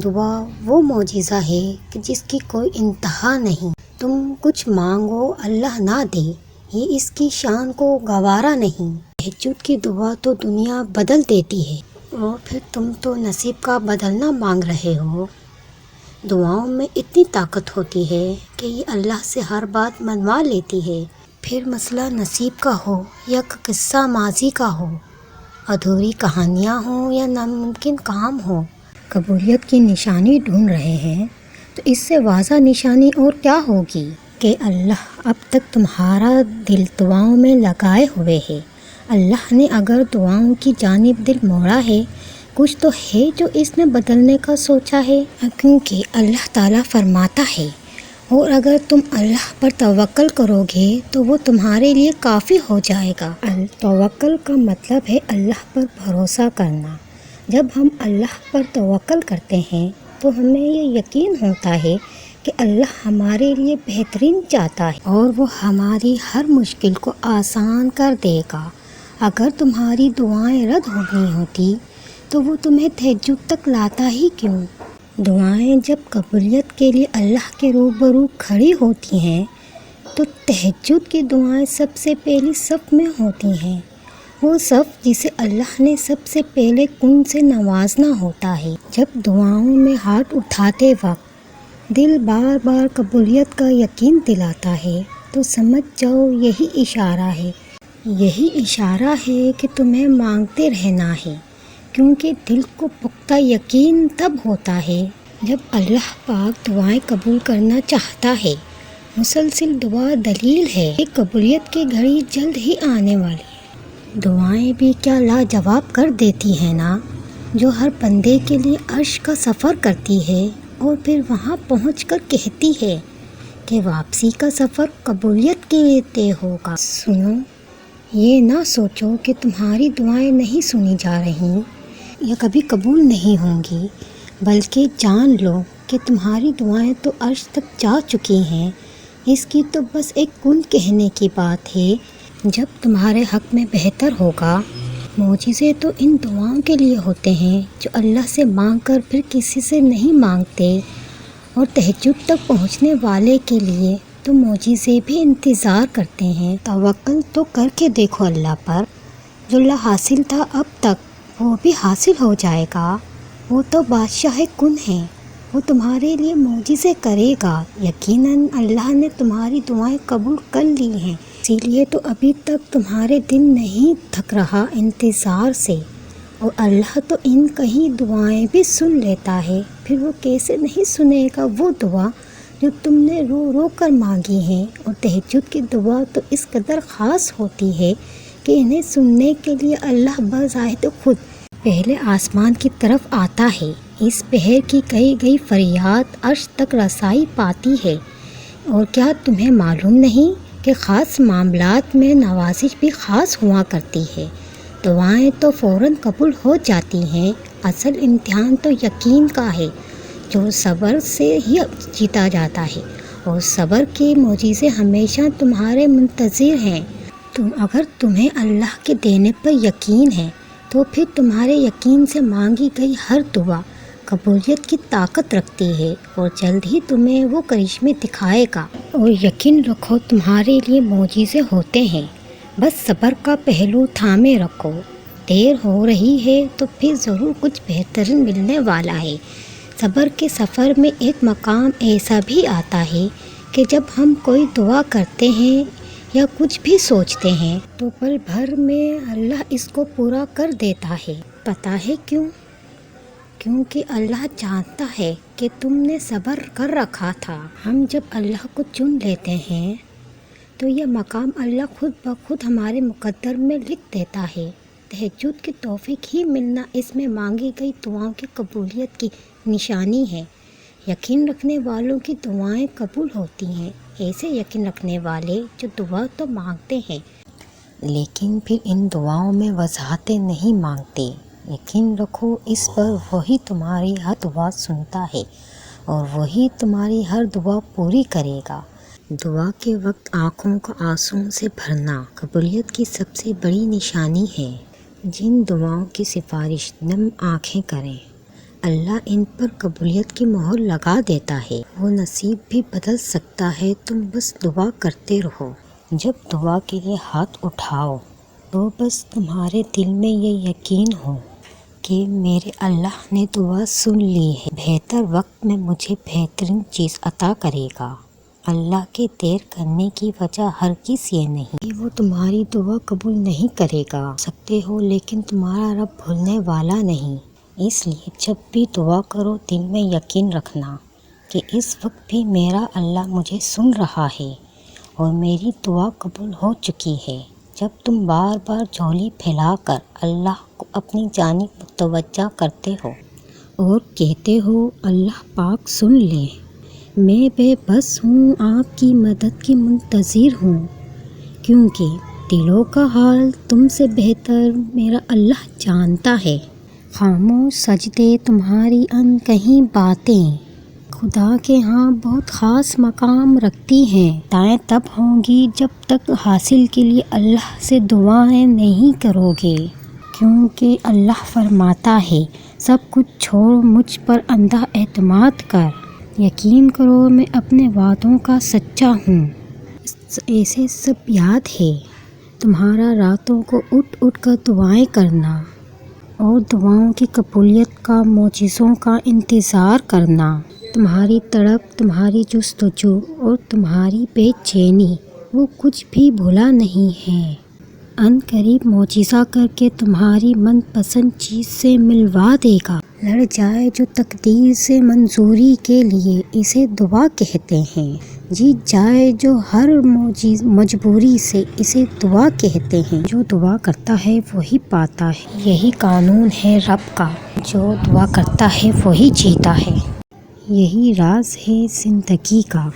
دعا وہ معجزہ ہے کہ جس کی کوئی انتہا نہیں۔ تم کچھ مانگو اللہ نہ دے، یہ اس کی شان کو گوارا نہیں۔ تہجد کی دعا تو دنیا بدل دیتی ہے، اور پھر تم تو نصیب کا بدلنا مانگ رہے ہو۔ دعاؤں میں اتنی طاقت ہوتی ہے کہ یہ اللہ سے ہر بات منوا لیتی ہے، پھر مسئلہ نصیب کا ہو یا قصہ ماضی کا ہو، ادھوری کہانیاں ہوں یا ناممکن کام ہو۔ قبولیت کی نشانی ڈھونڈ رہے ہیں تو اس سے واضح نشانی اور کیا ہوگی کہ اللہ اب تک تمہارا دل دعاؤں میں لگائے ہوئے ہے۔ اللہ نے اگر دعاؤں کی جانب دل موڑا ہے، کچھ تو ہے جو اس نے بدلنے کا سوچا ہے، کیونکہ اللہ تعالیٰ فرماتا ہے، اور اگر تم اللہ پر توکل کرو گے تو وہ تمہارے لیے کافی ہو جائے گا۔ توکل کا مطلب ہے اللہ پر بھروسہ کرنا۔ جب ہم اللہ پر توکل کرتے ہیں تو ہمیں یہ یقین ہوتا ہے کہ اللہ ہمارے لیے بہترین چاہتا ہے اور وہ ہماری ہر مشکل کو آسان کر دے گا۔ اگر تمہاری دعائیں رد ہو گئی ہوتی تو وہ تمہیں تہجد تک لاتا ہی کیوں؟ دعائیں جب قبولیت کے لیے اللہ کے روبرو کھڑی ہوتی ہیں تو تہجد کی دعائیں سب سے پہلی صف میں ہوتی ہیں، وہ صف جسے اللہ نے سب سے پہلے کن سے نوازنا ہوتا ہے۔ جب دعاؤں میں ہاتھ اٹھاتے وقت دل بار بار قبولیت کا یقین دلاتا ہے تو سمجھ جاؤ یہی اشارہ ہے کہ تمہیں مانگتے رہنا ہے، کیونکہ دل کو پختہ یقین تب ہوتا ہے جب اللہ پاک دعائیں قبول کرنا چاہتا ہے۔ مسلسل دعا دلیل ہے کہ قبولیت کی گھڑی جلد ہی آنے والی ہے۔ دعائیں بھی کیا لاجواب کر دیتی ہیں نا، جو ہر بندے کے لیے عرش کا سفر کرتی ہے اور پھر وہاں پہنچ کر کہتی ہے کہ واپسی کا سفر قبولیت کے لیے طے ہوگا۔ سنو، یہ نہ سوچو کہ تمہاری دعائیں نہیں سنی جا رہی یا کبھی قبول نہیں ہوں گی، بلکہ جان لو کہ تمہاری دعائیں تو عرش تک جا چکی ہیں۔ اس کی تو بس ایک کن کہنے کی بات ہے جب تمہارے حق میں بہتر ہوگا۔ معجزے تو ان دعاؤں کے لیے ہوتے ہیں جو اللہ سے مانگ کر پھر کسی سے نہیں مانگتے، اور تہجد تک پہنچنے والے کے لیے تو معجزے بھی انتظار کرتے ہیں۔ توکل تو کر کے دیکھو اللہ پر، جو لا حاصل تھا اب تک وہ بھی حاصل ہو جائے گا۔ وہ تو بادشاہ کن ہے، وہ تمہارے لیے معجزے کرے گا۔ یقیناً اللہ نے تمہاری دعائیں قبول کر لی ہیں، اسی لیے تو ابھی تک تمہارے دل نہیں تھک رہا انتظار سے۔ اور اللہ تو ان کہیں دعائیں بھی سن لیتا ہے، پھر وہ کیسے نہیں سنے گا وہ دعا جو تم نے رو رو کر مانگی ہیں۔ اور تہجد کی دعا تو اس قدر خاص ہوتی ہے کہ انہیں سننے کے لیے اللہ بذات خود پہلے آسمان کی طرف آتا ہے۔ اس پہر کی کہی گئی فریاد عرش تک رسائی پاتی ہے۔ اور کیا تمہیں معلوم نہیں کہ خاص معاملات میں نوازش بھی خاص ہوا کرتی ہے؟ دعائیں تو فوراً قبول ہو جاتی ہیں، اصل امتحان تو یقین کا ہے جو صبر سے ہی جیتا جاتا ہے، اور صبر کے معجزے ہمیشہ تمہارے منتظر ہیں۔ اگر تمہیں اللہ کے دینے پر یقین ہے تو پھر تمہارے یقین سے مانگی گئی ہر دعا قبولیت کی طاقت رکھتی ہے، اور جلد ہی تمہیں وہ کرشمے دکھائے گا۔ اور یقین رکھو تمہارے لیے معجزے ہوتے ہیں، بس صبر کا پہلو تھامے رکھو۔ دیر ہو رہی ہے تو پھر ضرور کچھ بہترین ملنے والا ہے۔ صبر کے سفر میں ایک مقام ایسا بھی آتا ہے کہ جب ہم کوئی دعا کرتے ہیں یا کچھ بھی سوچتے ہیں تو پل بھر میں اللہ اس کو پورا کر دیتا ہے۔ پتہ ہے کیوں؟ کیونکہ اللہ جانتا ہے کہ تم نے صبر کر رکھا تھا۔ ہم جب اللہ کو چن لیتے ہیں تو یہ مقام اللہ خود بخود ہمارے مقدر میں لکھ دیتا ہے۔ تہجد کی توفیق ہی ملنا اس میں مانگی گئی دعاؤں کی قبولیت کی نشانی ہے۔ یقین رکھنے والوں کی دعائیں قبول ہوتی ہیں، ایسے یقین رکھنے والے جو دعا تو مانگتے ہیں لیکن پھر ان دعاؤں میں وضاحتیں نہیں مانگتے۔ یقین رکھو اس پر، وہی تمہاری ہر دعا سنتا ہے اور وہی تمہاری ہر دعا پوری کرے گا۔ دعا کے وقت آنکھوں کا آنسوؤں سے بھرنا قبولیت کی سب سے بڑی نشانی ہے۔ جن دعاؤں کی سفارش نم آنکھیں کریں، اللہ ان پر قبولیت کی مہر لگا دیتا ہے۔ وہ نصیب بھی بدل سکتا ہے، تم بس دعا کرتے رہو۔ جب دعا کے لیے ہاتھ اٹھاؤ تو بس تمہارے دل میں یہ یقین ہو کہ میرے اللہ نے دعا سن لی ہے، بہتر وقت میں مجھے بہترین چیز عطا کرے گا۔ اللہ کے دیر کرنے کی وجہ ہرگز یہ نہیں کہ وہ تمہاری دعا قبول نہیں کرے گا۔ سکتے ہو لیکن تمہارا رب بھولنے والا نہیں۔ اس لیے جب بھی دعا کرو دل میں یقین رکھنا کہ اس وقت بھی میرا اللہ مجھے سن رہا ہے اور میری دعا قبول ہو چکی ہے۔ جب تم بار بار جھولی پھیلا کر اللہ کو اپنی جانب متوجہ کرتے ہو اور کہتے ہو اللہ پاک سن لے، میں بے بس ہوں، آپ کی مدد کی منتظر ہوں، کیونکہ دلوں کا حال تم سے بہتر میرا اللہ جانتا ہے۔ خاموش سجدے تمہاری ان کہیں باتیں خدا کے ہاں بہت خاص مقام رکھتی ہیں۔ دعائیں تب ہوں گی جب تک حاصل کے لیے اللہ سے دعائیں نہیں کرو گے، کیونکہ اللہ فرماتا ہے سب کچھ چھوڑ مجھ پر اندھا اعتماد کر، یقین کرو میں اپنے وعدوں کا سچا ہوں۔ ایسے سب یاد ہے تمہارا راتوں کو اٹھ اٹھ کر دعائیں کرنا اور دعاؤں کی قبولیت کا، معجزوں کا انتظار کرنا۔ تمہاری تڑپ، تمہاری جستجو اور تمہاری بے چینی وہ کچھ بھی بھولا نہیں ہے۔ ان قریب معجزہ کر کے تمہاری من پسند چیز سے ملوا دے گا۔ لڑ جائے جو تقدیر سے منظوری کے لیے، اسے دعا کہتے ہیں۔ جیت جائے جو ہر مجبوری سے، اسے دعا کہتے ہیں۔ جو دعا کرتا ہے وہی پاتا ہے، یہی قانون ہے رب کا۔ جو دعا کرتا ہے وہی جیتا ہے، یہی راز ہے زندگی کا۔